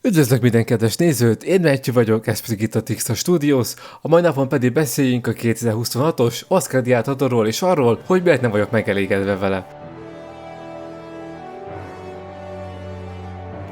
Üdvözlök minden kedves nézőt, én Matthew vagyok, ez pedig itt a Tixter Studios, a mai napon pedig beszéljünk a 2026-os Oscar-díját adóról és arról, hogy miért nem vagyok megelégedve vele.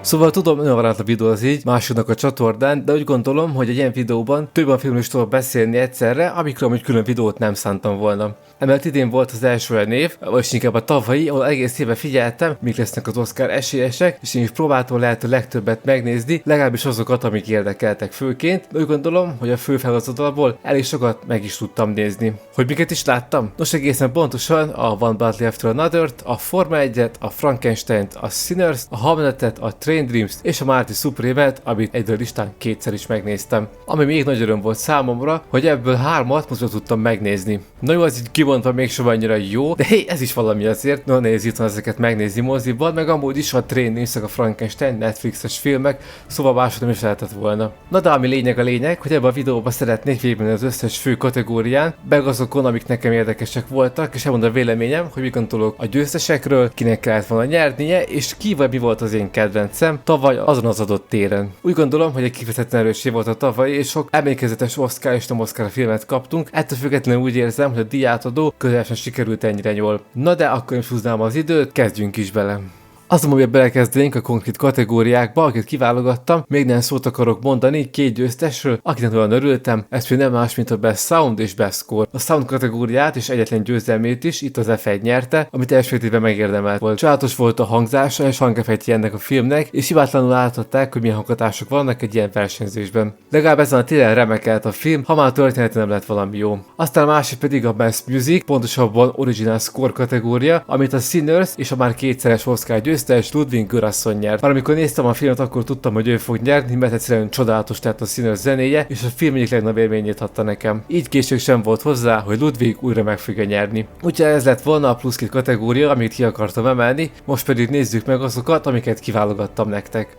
Szóval tudom, nagyon varált a videó az így, másodnak a csatornán, de úgy gondolom, hogy egy ilyen videóban több a filmről is tudok beszélni egyszerre, amikről amúgy külön videót nem szántam volna. Emellett idén volt az első olyan év, vagy inkább a tavalyi, ahol egész évben figyeltem, mik lesznek az Oscar esélyesek, és én is próbáltam lehető legtöbbet megnézni, legalábbis azokat, amik érdekeltek főként, de úgy gondolom, hogy a fő felhozatalból elég sokat meg is tudtam nézni. Hogy miket is láttam? Nos, egészen pontosan a One Battle After Another-t, a Forma 1-et, a Frankenstein-t, a Sinners, a Hamletet, a Train Dreams és a Marty Supreme-et, amit egyről listán kétszer is megnéztem. Ami még nagy öröm volt számomra, hogy ebből 3-at most tudtam megnézni. Na jó, az így kivontva mégsem annyira jó, de hé, ez is valami azért. Nagyon nehéz itt ezeket megnézni moziban, meg amúgy is a Train Dreams, a Frankenstein Netflixes filmek, szóval máshogy nem is lehetett volna. Na de ami lényeg a lényeg, hogy ebben a videóban szeretnék végigmenni az összes fő kategórián, meg azokon, amik nekem érdekesek voltak, és elmondom a véleményem, hogy mit gondolok a győztesekről, kinek kellett volna nyernie, és ki vagy mi volt az én kedvencem tavaly azon az adott téren. Úgy gondolom, hogy egy kifejezetten erős év volt a tavalyi, és sok emlékezetes Oscar és nem Oscar filmet kaptunk, ettől függetlenül úgy érzem, hogy a díjátadó közel sem sikerült ennyire jól. Na de akkor is húznám az időt, kezdjünk is bele. Azon, hogy belekezdenénk a konkrét kategóriákba, akiket kiválogattam, még nem szót akarok mondani két győztesről, akinek olyan örültem, ez pedig nem más, mint a Best Sound és Best Score. A Sound kategóriát és egyetlen győzelmét is itt az F1 nyerte, amit első évben megérdemelt volt. Csodálatos volt a hangzása és hangeffektje ennek a filmnek, és hibátlanul láthatták, hogy milyen hanghatások vannak egy ilyen versenyzésben. Legalább ezen a téren remekelt a film, ha már a történet nem lett valami jó. Aztán a másik pedig a Best Music, pontosabban Original Score kategória, amit a Sinners és a már kétszeres Oscar győztes Ludwig Göransson nyert. Már amikor néztem a filmet, akkor tudtam, hogy ő fog nyerni, mert egyszerűen csodálatos lett a Sinners zenéje, és a film egyik legnagyobb élményét adta nekem. Így később sem volt hozzá, hogy Ludwig újra meg fogja nyerni. Úgyhogy ez lett volna a plusz két kategória, amit ki akartam emelni, most pedig nézzük meg azokat, amiket kiválogattam nektek.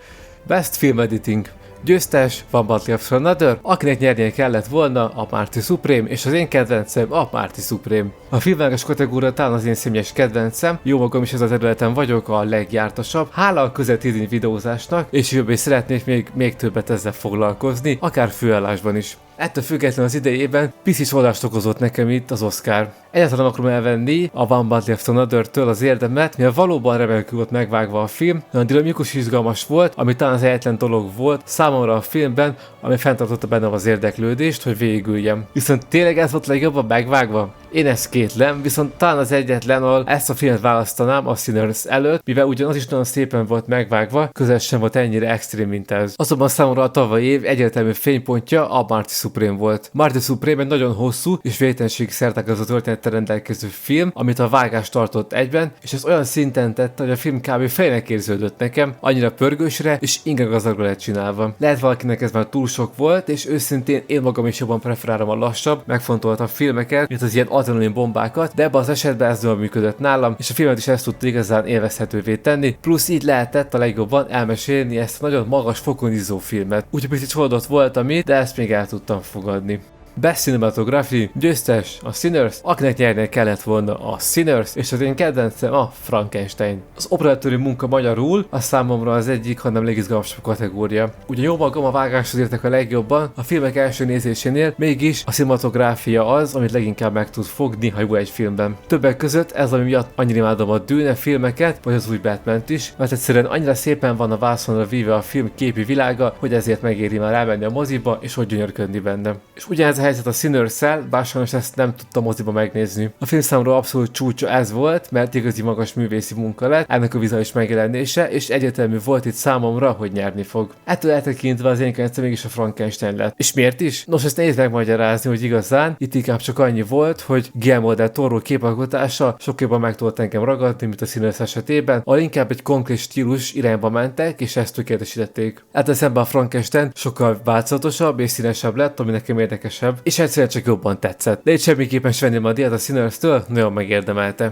Best Film Editing. Győztes One Battle After Another, akinek nyernie kellett volna a Marty Supreme, és az én kedvencem a Marty Supreme. A filmvágás kategória talán az én személyes kedvencem, jó magam is ez a területen vagyok a legjártasabb, hála a közel 10 videózásnak, és jövőben szeretnék még többet ezzel foglalkozni, akár főállásban is. Ettől függetlenül az idejében piszis oldást okozott nekem itt az Oscar. Egyáltalán akarom elvenni a One Battle After Another-től az érdemet, mivel valóban remekül volt megvágva a film, nagyon dinamikus, izgalmas volt, ami talán az egyetlen dolog volt számomra a filmben, ami fenntartotta bennem az érdeklődést, hogy végigüljem. Viszont tényleg ez volt legjobban megvágva? Én ezt kétlem, viszont talán az egyetlen, ahol ezt a filmet választanám a Sinners előtt, mivel ugyanaz is nagyon szépen volt megvágva, közel sem volt ennyire extrém, mint ez. Azonban számomra a tavalyi év egyértelmű fénypontja a Marty Supreme volt. Marty Supreme egy nagyon hosszú és végtelenség szertágazó történettel rendelkező film, amit a vágás tartott egyben, és ez olyan szinten tette, hogy a film kb. Fejnek érződött nekem, annyira pörgősre és ingergazdagra lett csinálva. Lehet valakinek ez már túl sok volt, és őszintén én magam is jobban preferálom a lassabb, megfontoltabb filmeket, mint az ilyen adrenalin bombákat, de ebben az esetben ez jól működött nálam, és a filmet is ezt tudta igazán élvezhetővé tenni, plusz így lehetett a legjobban elmesélni ezt a nagyon magas fokon izzó filmet. Úgyhogy picit csalódott voltam itt, de ezt még el tudtam fogadni. Best Cinematography, győztes a Sinners, akinek nyernie kellett volna a Sinners, és az én kedvencem a Frankenstein. Az operatőri munka magyarul a számomra az egyik, hanem legizgalmasabb kategória. Ugye jó magam a vágáshoz értek a legjobban, a filmek első nézésénél mégis a cinematográfia az, amit leginkább meg tud fogni, ha jó egy filmben. Többek között ez, ami miatt annyira imádom a Dune filmeket, vagy az új Batman-t is, mert egyszerűen annyira szépen van a vászonra víve a film képi világa, hogy ezért megéri már elmenni a moziba, és hogy gyönyörködni benne. És ugyanez a helyzet a Sinners-szel, bár sajnos ezt nem tudtam moziba megnézni. A film számomra abszolút csúcsa ez volt, mert igazi magas művészi munka lett, ennek a vizuális megjelenése, és egyértelmű volt itt számomra, hogy nyerni fog. Ettől eltekintve az én kedvencem mégis a Frankenstein lett. És miért is? Nos, ezt nehéz megmagyarázni, hogy igazán itt inkább csak annyi volt, hogy Guillermo del Toro képalkotása sokkal jobban meg tudott engem ragadni, mint a Sinners esetében, ahol inkább egy konkrét stílus irányba mentek, és ezt tökéletesítették. Ettől szemben a Frankenstein sokkal változatosabb és színesebb lett, ami nekem érdekesebb, és egyszerűen csak jobban tetszett. De itt semmiképpen sem venném a díjat a Sinners-től, nagyon megérdemelte.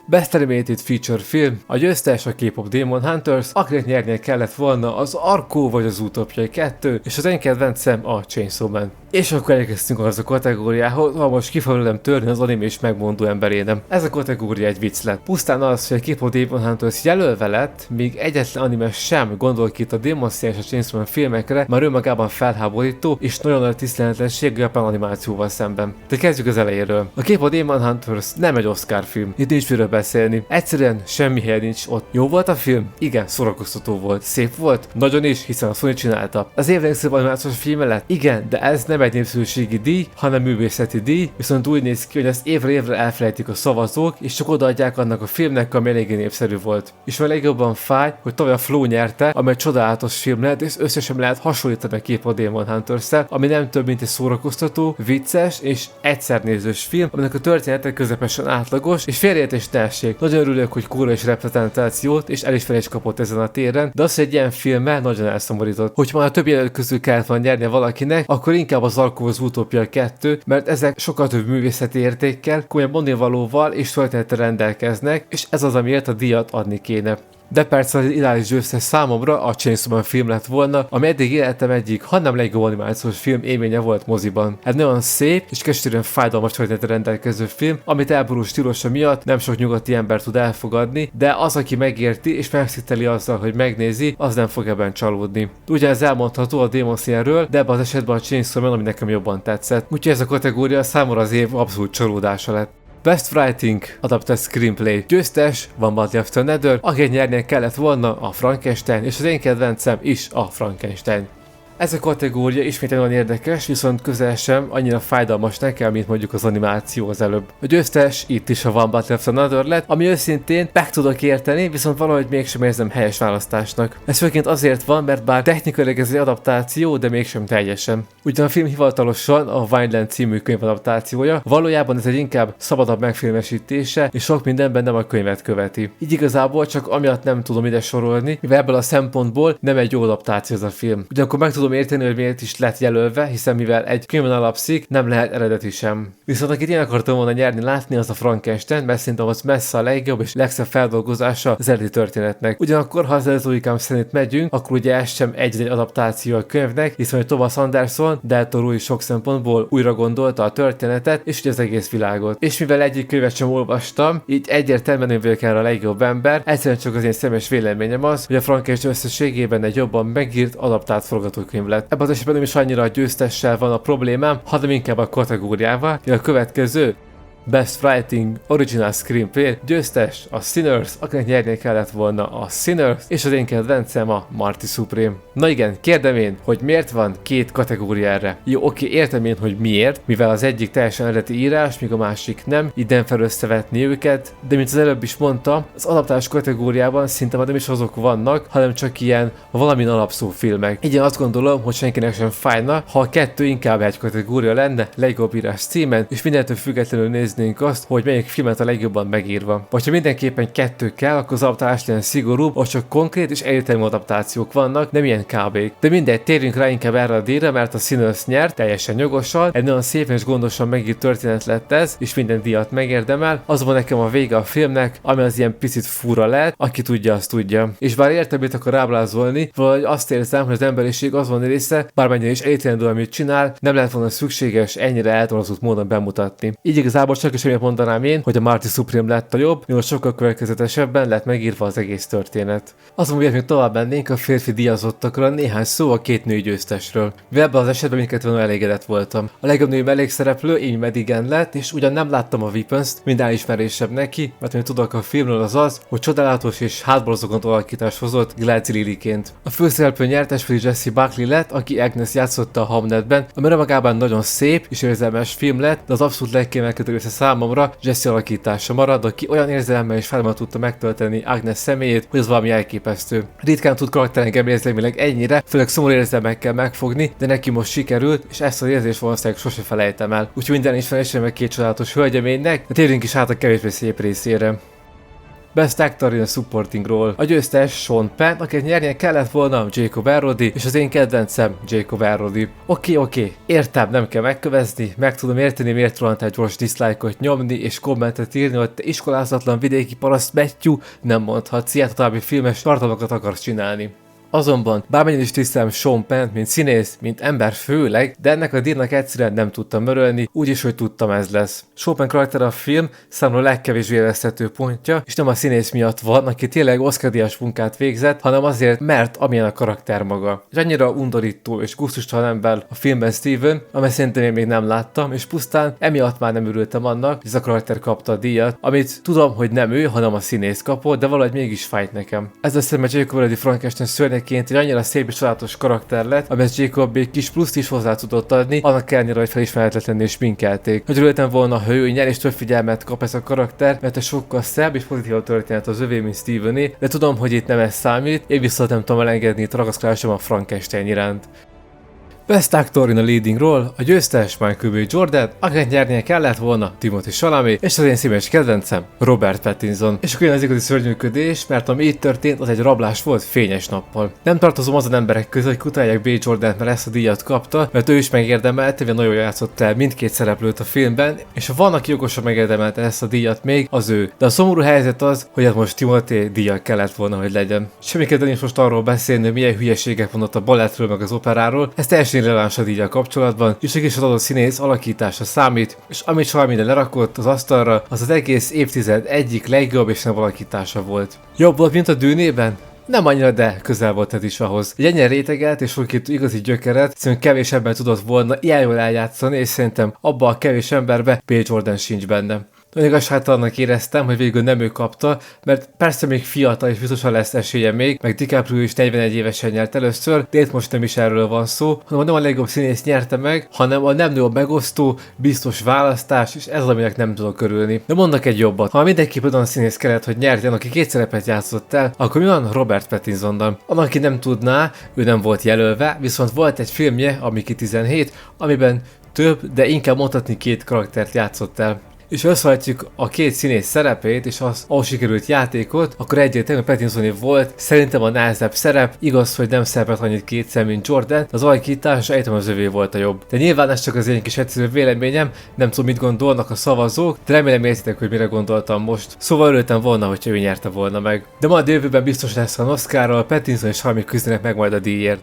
Best Animated Feature Film, a győztes a K-pop Demon Hunters, akinek nyernie kellett volna az Arco vagy az Utopia 2, és az én kedvencem a Chainsaw Man. És akkor elkezdtünk az a kategóriához, ahol most ki fog velem törni az anime és megmondó emberénem. Ez a kategória egy vicc lett. Pusztán az, hogy a K-pop Demon Hunters jelölve lett, míg egyetlen anime sem gondol ki itt a Demon Slayer és a Chainsaw Man filmekre, már önmagában felháborító és nagyon nagy tiszteletlenség a japán animációval szemben. De kezdjük az elejéről. A K-pop Demon Hunters nem egy Oscar film. Itt nincs miről beszélni. Egyszerűen semmi hely nincs ott. Jó volt a film? Igen, szórakoztató volt. Szép volt? Nagyon is, hiszen a Sony csinálta. Az év legszebb animációs filme lett? Igen, de ez nem egy népszerűségi díj, hanem művészeti díj, viszont úgy néz ki, hogy ezt évről évre elfelejtik a szavazók, és csak odaadják annak a filmnek, ami eléggé népszerű volt. És a legjobban fáj, hogy tavaly a Flow nyerte, amely csodálatos film lett, és összesen lehet hasonlítani a K-pop Demon Hunters-szel, ami nem több, mint egy szórakoztató, vicces és egyszernézős film, aminek a története közepesen átlagos, és félreértés ne essék. Nagyon örülök, hogy kóra és reprezentációt és elismerést kapott ezen a téren, de az, hogy egy ilyen filmmel nagyon elszomorított. Hogyha már a több jelölt közül kellett volna nyernie valakinek, akkor inkább az Arco Zootopia 2, mert ezek sokkal több művészeti értékkel, komolyan mondnivalóval és történettel rendelkeznek, és ez az, amiért a díjat adni kéne. De persze az ideális győztes számomra a Chainsaw Man film lett volna, ami eddig életem egyik, hanem legjobb animációs film élménye volt moziban. Egy nagyon szép és keserűen fájdalmas történetre rendelkező film, amit elborult stílusa miatt nem sok nyugati ember tud elfogadni, de az, aki megérti és megszíteli azzal, hogy megnézi, az nem fog ebben csalódni. Ugyanez elmondható a Demon Slayerről, de ebben az esetben a Chainsaw Man, ami nekem jobban tetszett. Úgyhogy ez a kategória számomra az év abszolút csalódása lett. Best Writing, Adapted Screenplay. Győztes One Body After Another, akinek nyernie kellett volna a Frankenstein, és az én kedvencem is a Frankenstein. Ez a kategória ismét nagyon érdekes, viszont közel sem annyira fájdalmas nekem, mint mondjuk az animáció az előbb. A győztes itt is a One Battle After Another lett, ami őszintén meg tudok érteni, viszont valahogy mégsem érzem helyes választásnak. Ez főként azért van, mert bár technikailag ez egy adaptáció, de mégsem teljesen. Ugyan a film hivatalosan a Vineland című könyv adaptációja, valójában ez egy inkább szabadabb megfilmesítése, és sok mindenben nem a könyvet követi. Így igazából csak amiatt nem tudom ide sorolni, mivel ebből a szempontból nem egy jó adaptáció ez a film. Ugyanakkor meg tudom érteni, hogy miért is lett jelölve, hiszen mivel egy könyvön alapszik, nem lehet eredeti sem. Viszont akit én akartam volna nyerni látni, az a Frankenstein, mert szerintem az messze a legjobb és legszebb feldolgozása az eredeti történetnek. Ugyanakkor, ha az előzőikám szerint megyünk, akkor ugye ez sem egy adaptáció a könyvnek, hiszen hogy Thomas Anderson, Del Toro is sok szempontból újra gondolta a történetet, és ugye az egész világot. És mivel egyik könyvet sem olvastam, így egyértelműen én vagyok erre a legjobb ember, egyszerűen csak az én személyes véleményem az, hogy a Frankenstein összességében egy jobban megírt, adaptált forgatókönyv lett. Ebben az esetben nem is annyira a győztessel van a problémám, hanem inkább a kategóriával. A következő Best Writing Original Screenplay győztes a Sinners, akinek nyernie kellett volna a Sinners, és az én kedvencem a Marty Supreme. Na igen, kérdem én, hogy miért van két kategória erre? Jó, oké, értem én, hogy miért, mivel az egyik teljesen eredeti írás, míg a másik nem, így nem fel összevetni őket, de mint az előbb is mondtam, az adaptálás kategóriában szinte már nem is azok vannak, hanem csak ilyen valamin alapszó filmek. Így én azt gondolom, hogy senkinek sem fájna, ha a kettő inkább egy kategória lenne, legjobb írás címen, és mindentől függetlenül néznénk azt, hogy melyik filmet a legjobban megírva. Vagy ha mindenképpen kettő kell, akkor az adaptálás legyen szigorúbb, ahol csak konkrét és egyértelmű adaptációk vannak, nem ilyen KB-k. De mindegy, térjünk rá inkább erre a díjra, mert a Sinners nyert, teljesen jogosan, egy nagyon szép és gondosan megírt történet lett ez, és minden díjat megérdemel. Az van nekem a vége a filmnek, ami az ilyen picit fura lehet, aki tudja, azt tudja. És bár értem, mit akar ábrázolni, valahogy azt érzem, hogy az emberiség azon része, bármennyire is elítélendő, amit csinál, nem lehet volna szükséges ennyire eltonozott módon bemutatni. Így igazából csak is amiért mondanám én, hogy a Marty Supreme lett a jobb, mivel sokkal következetesebben lett megírva az egész történet. Azon miért még tovább mennénk a férfi díjazottakra, néhány szó a két női győztesről. Mivel ebben az esetben mindkettően elégedett voltam. A legjobb női mellékszereplő Amy Madigan lett, és ugyan nem láttam a Weapons-t, minden ismerésebb neki, mert amit tudok a filmről az, hogy csodálatos és hátborzongató alakítást hozott Gladys Lily-ként. A főszereplő nyertes pedig Jessie Buckley lett, aki Agnes játszotta a Hamletben, ami magában nagyon szép és érzelmes film lett, de az abszolút legkiemelkedőbb része számomra Jessie alakítása marad, aki olyan érzelemmel és fájdalommal tudta megtölteni Agnes személyét, hogy az valami elképesztő. Ritkán tud karakter engem érzelmileg ennyire, főleg szomorú érzelmekkel megfogni, de neki most sikerült, és ezt az érzést valószínűleg sose felejtem el. Úgyhogy minden ismerésem meg két csodálatos hölgyeménynek, de térjünk is át a kevésbé szép részére. Best Actor in a Supporting Role. A győztes Sean Penn, akinek nyernie kellett volna Jacob Elordi, és az én kedvencem Jacob Elordi. Oké, értem, nem kell megkövezni, meg tudom érteni, miért rohant egy gyors dislike-ot nyomni, és kommentet írni, hogy te iskolázatlan vidéki paraszt Matthew, nem mondhatsz ilyet, a további filmes tartalmakat akarsz csinálni. Azonban bármennyire is tisztelem Sean Penn-t, mint színész, mint ember főleg, de ennek a díjnak egyszerűen nem tudtam örülni, úgyis, hogy tudtam ez lesz. Sean Penn karakter a film számomra a legkevésbé élvezhető pontja, és nem a színész miatt van, aki tényleg Oscar-díjas munkát végzett, hanem azért, mert amilyen a karakter maga. És annyira undorító és gusztustalan ember a filmben Steven, amely szerintem én még nem láttam, és pusztán emiatt már nem örültem annak, hogy ez a karakter kapta a díjat, amit tudom, hogy nem ő, hanem a színész kapott, de valahogy mégis fájt nekem. Ez a szerintem Jacob Elordi Frankenstein szörnyeként egy annyira szép és csodálatos karakter lett, amihez Jacob egy kis pluszt is hozzá tudott adni, annak ellenére, hogy felismerhetetlenül sminkelték. Hogy örültem volna, ha ő nyer és több figyelmet kap ez a karakter, mert egy sokkal szebb és pozitív történet az övé, mint Stevené, de tudom, hogy itt nem ez számít, én viszont nem tudom elengedni itt ragaszkodásom a Frankenstein iránt. Best Actor in a Leading Role, a győztes Michael B. Jordan, akinek nyernie kellett volna Timothée Chalamet, és az én szíves kedvencem Robert Pattinson. És akkor jön az igazi szörnyűködés, mert ami itt történt, az egy rablás volt fényes nappal. Nem tartozom azon emberek között, hogy kutálják B. Jordant, mert ezt a díjat kapta, mert ő is megérdemelte, hogy nagyon játszott el mindkét szereplőt a filmben, és ha van, aki jogosan megérdemelte ezt a díjat még, az ő. De a szomorú helyzet az, hogy hát most Timothée díjat kellett volna, hogy legyen. Semmiképpen nincs most arról beszélni, hogy milyen hülyeségek vannak a balettről meg az operáról, ez teljesen releváns a díjjal kapcsolatban, és is az adott színész alakítása számít, és amit Chalamet lerakott az asztalra, az az egész évtized egyik legjobb és nem alakítása volt. Jobb volt, mint a Dűnében? Nem annyira, de közel volt ez is ahhoz. Egy ennyire réteget és két igazi gyökeret, szerintem kevés ember tudott volna ilyen jól eljátszani, és szerintem abba a kevés emberbe B. Jordan sincs benne. Nagyon igazságtalannak éreztem, hogy végül nem ő kapta, mert persze még fiatal és biztosan lesz esélye még, meg DiCaprio is 41 évesen nyert először, de itt most nem is erről van szó, hanem nem a legjobb színész nyerte meg, hanem a nem a megosztó, biztos választás, és ez az, aminek nem tudok örülni. De mondok egy jobbat. Ha mindenképp olyan színész kellett, hogy nyerjen, aki két szerepet játszott el, akkor mi van Robert Pattinsonnal? Annak, aki nem tudná, ő nem volt jelölve, viszont volt egy filmje, ami ki 17, amiben több, de inkább mondhatni két karaktert játszott el. És összehajtjuk a két színész szerepét, és az, ahol sikerült játékot, akkor egyértelműen Pattinsoné volt szerintem a nehezebb szerep, igaz, hogy nem szerepelt annyit kétszer, mint Jordan, de az alakítás egyetem az övé volt a jobb. De nyilván ez csak az én kis egyszerű véleményem, nem tudom, mit gondolnak a szavazók, de remélem értitek, hogy mire gondoltam most. Szóval örültem volna, hogyha ő nyerte volna meg. De majd a jövőben biztos lesz a Oscarral, Pattinson és Chalamet küzdenek meg majd a díjért.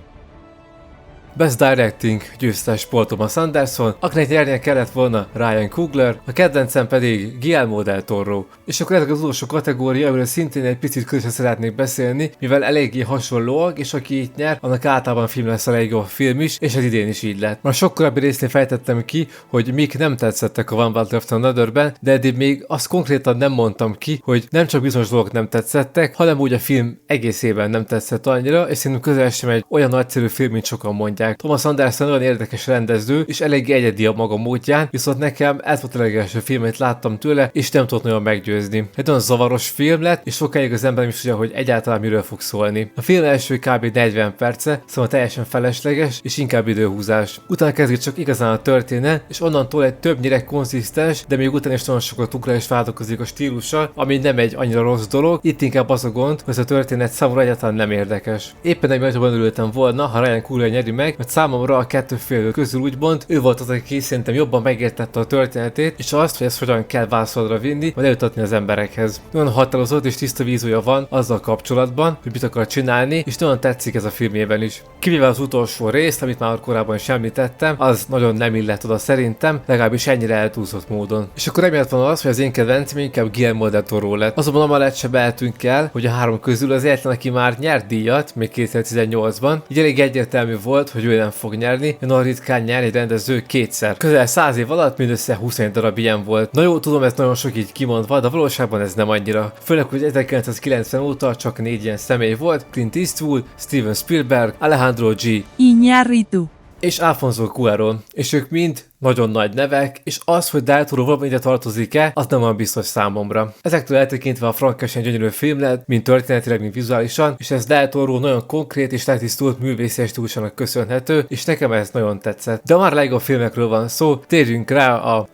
Best Directing győztes Paul Thomas Anderson, akinek nyernie kellett volna Ryan Coogler, a kedvencem pedig Guillermo del Toro. És akkor ezek az utolsó kategória, amiről szintén egy picit közösen szeretnék beszélni, mivel eléggé hasonlóak, és aki itt nyer, annak általában film lesz a legjobb film is, és ez idén is így lett. Már sok korábbi résznél fejtettem ki, hogy mik nem tetszettek a One Battle After Anotherben, de eddig még azt konkrétan nem mondtam ki, hogy nem csak bizonyos dolgok nem tetszettek, hanem úgy a film egészében nem tetszett annyira, és szerintem közel sem egy olyan nagyszerű film, mint sokan mondják. Thomas Anderson olyan érdekes rendező, és eléggé egyedi a maga módján, viszont nekem ez volt a legelső film, amit láttam tőle, és nem tudott nagyon meggyőzni. Egy olyan zavaros film lett, és sokáig az ember is tudja, hogy egyáltalán miről fog szólni. A film első kb. 40 perce, szóval teljesen felesleges, és inkább időhúzás. Utána kezdődik csak igazán a történet, és onnantól egy többnyire konzisztens, de még utána is nagyon sokat ugrál és változik a stílusa, ami nem egy annyira rossz dolog. Itt inkább az a gond, hogy ez a történet számomra egyáltalán nem érdekes. Éppen egy jobban örültem volna, ha Ryan Coogler nyeri meg, mert számomra a kettő fél közül úgymond ő volt az, aki szerintem jobban megértette a történetét, és azt, hogy ezt hogyan kell vászonra vinni, vagy eljutatni az emberekhez. Nagyon határozott és tiszta vízója van azzal kapcsolatban, hogy mit akar csinálni, és nagyon tetszik ez a filmében is. Kivéve az utolsó részt, amit már korábban is említettem, az nagyon nem illett oda szerintem, legalábbis ennyire eltúlzott módon. És akkor emiatt van az, hogy az én kedvencem inkább Guillermo del Toro lett. Azonban amellett se beeltünk el, hogy a három közül az egyetlen, aki már nyert díjat, még 2018-ban, így elég egyértelmű volt, hogy ő nem fog nyerni, nagyon ritkán nyer egy rendező kétszer. Közel 100 év alatt mindössze 21 darab ilyen volt. Na jó, tudom, ez nagyon sok így kimondva, de valóságban ez nem annyira. Főleg, hogy 1990 óta csak 4 ilyen személy volt: Clint Eastwood, Steven Spielberg, Alejandro G. Iñárritu és Alfonso Cuarón, és ők mind nagyon nagy nevek, és az, hogy Del Toro valami ide tartozik-e, az nem olyan biztos számomra. Ezektől eltekintve a Frankenstein gyönyörű film lett, mind történetileg, mind vizuálisan, és ez Del Toro nagyon konkrét és letisztult művészes stílusának köszönhető, és nekem ez nagyon tetszett. De már legjobb filmekről van szó, térjünk rá a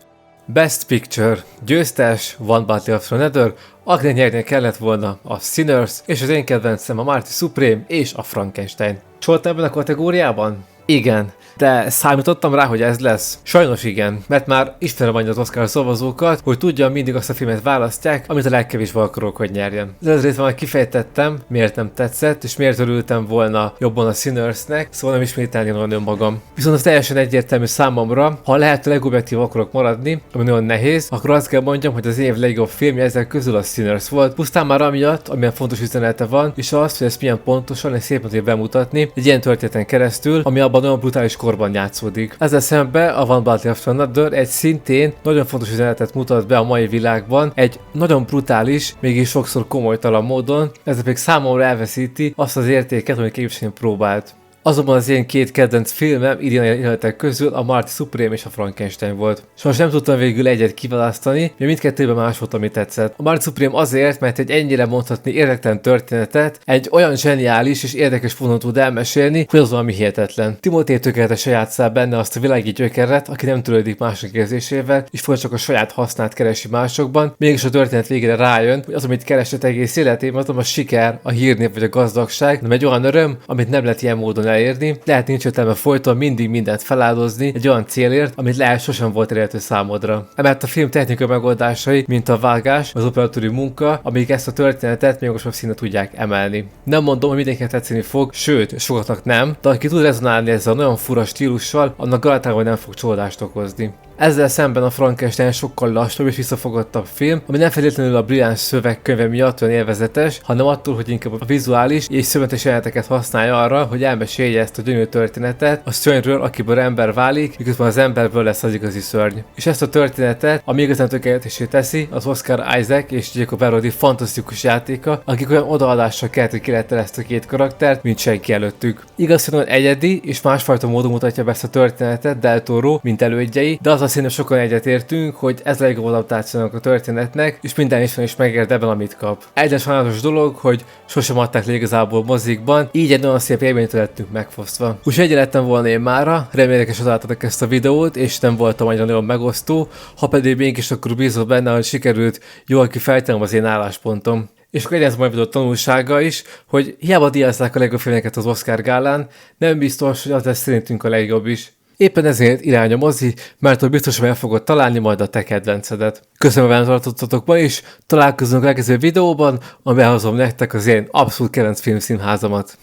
Best Picture győztes One Battle After Another, akinek nyernie kellett volna a Sinners, és az én kedvencem a Marty Supreme és a Frankenstein. Csolt ebben a kategóriában? Igen, de számítottam rá, hogy ez lesz. Sajnos igen, mert már ismerem annyi az Oscar szavazókat, hogy tudjam, mindig azt a filmet választják, amit a legkevésbé akarok, hogy nyerjen. Az részben már kifejtettem, miért nem tetszett, és miért örültem volna jobban a Sinnersnek, szóval nem ismételni nagyon magam. Viszont az teljesen egyértelmű számomra, ha lehető legobjektív akarok maradni, ami nagyon nehéz, akkor azt kell mondjam, hogy az év legjobb filmje ezek közül a Sinners volt. Pusztán már amiatt, amilyen fontos üzenete van, és azt, hogy ezt milyen pontosan és szépen tudja bemutatni egy ilyen történeten keresztül, ami abban nagyon brutális korban játszódik. Ezzel szemben a One Battle After Another egy szintén nagyon fontos üzenetet mutat be a mai világban, egy nagyon brutális, mégis sokszor komolytalan módon, ez pedig számomra elveszíti azt az értéket, amit képviselni próbált. Azonban az én két kedvenc filmem idén jelenetek közül a Marty Supreme és a Frankenstein volt. Sajnos nem tudtam végül egyet kiválasztani, mert mindkettőben más volt, ami tetszett. A Marty Supreme azért, mert egy ennyire mondhatni érdektelen történetet egy olyan zseniális és érdekes módon tud elmesélni, hogy az valami hihetetlen. Timothée tökéletesen játssza benne azt a világi gyökeret, aki nem törődik mások érzésével, és folyton csak a saját hasznát keresi másokban, mégis a történet végére rájön, hogy az, amit keresett egész életében, az a siker, a hírnév vagy a gazdagság, nem egy olyan öröm, amit nem lehet ilyen módon elérni, lehet nincs értelme folyton mindig mindent feláldozni egy olyan célért, amit lehet sosem volt elérhető számodra. Emellett a film technikai megoldásai, mint a vágás, az operatőri munka, amik ezt a történetet még most színe tudják emelni. Nem mondom, hogy mindenkinek tetszeni fog, sőt, sokaknak nem, de aki tud rezonálni ezzel a nagyon fura stílussal, annak garantáltan nem fog csalódást okozni. Ezzel szemben a Frankenstein sokkal lassabb és visszafogottabb film, ami nem feltétlenül a brilliáns szövegkönyve miatt olyan élvezetes, hanem attól, hogy inkább a vizuális és szövetes jeleneteket használja arra, hogy elmesélje ezt a gyönyörű történetet a szörnyről, akiből ember válik, miközben az emberből lesz az igazi szörny. És ezt a történetet, ami igazán tökéletesé teszi, az Oscar Isaac és Jacob Elordi fantasztikus játéka, akik olyan odaadással kellett, hogy kilettel ezt a két karaktert, mint senki előttük. Igaz, hogy egyedi és másfajta módon mutatja be ezt a történetet Del Toro, mint elődjei, de az a szerintem sokan egyetértünk, hogy ez a legjobb adaptációnak a történetnek, és minden is megérdemel, amit kap. Egyre sajnálatos dolog, hogy sosem adták le igazából mozikban, így egy nagyon szép élményt lettünk megfosztva. Úgyhogy egy lettem volna én mára, remélem, hogy találtatok ezt a videót, és nem voltam annyira nagyon megosztó, ha pedig mégis akkor bízom benne, hogy sikerült jól kifejtenem az én álláspontom. És akkor ez majd videó tanulsága is, hogy hiába díjazzák a legjobb filmeket az Oscar gálán, nem biztos, hogy az lesz szerintünk a legjobb is. Éppen ezért irány a mozi, mert hogy biztosan el fogod találni majd a te kedvencedet. Köszönöm, hogy tartottatok ma is, találkozunk a legközelebbi videóban, amiben hozom nektek az én abszolút kedvenc filmszínházamat.